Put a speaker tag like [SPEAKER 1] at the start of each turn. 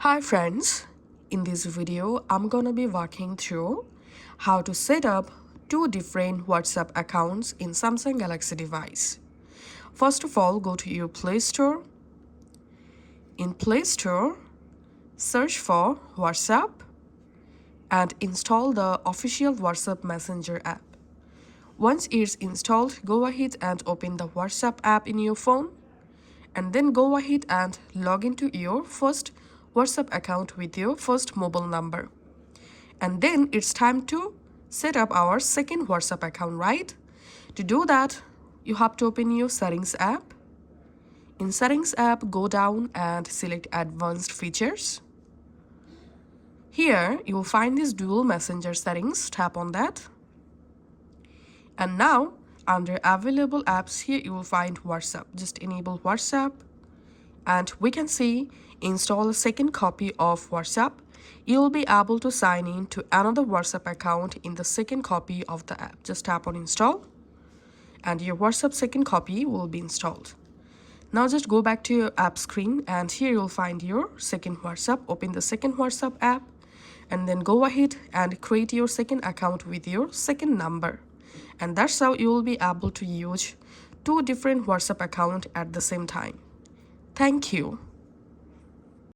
[SPEAKER 1] Hi friends, in this video I'm gonna be walking through how to set up two different WhatsApp accounts in Samsung Galaxy device. First of all, go to your Play Store. In Play Store, search for WhatsApp and install the official WhatsApp Messenger app. Once it's installed, go ahead and open the WhatsApp app in your phone and then go ahead and log into your first WhatsApp account with your first mobile number. And then it's time to set up our second WhatsApp account, right? To do that, you have to open your Settings app. In Settings app, go down and select Advanced Features. Here, you will find this dual messenger settings. Tap on that. And now, under Available Apps, here you will find WhatsApp. Just enable WhatsApp. And we can see install a second copy of WhatsApp. You will be able to sign in to another WhatsApp account in the second copy of the app. Just tap on install and your WhatsApp second copy will be installed. Now just go back to your app screen and here you'll find your second WhatsApp. Open the second WhatsApp app and then go ahead and create your second account with your second number. And that's how you will be able to use two different WhatsApp accounts at the same time. Thank you.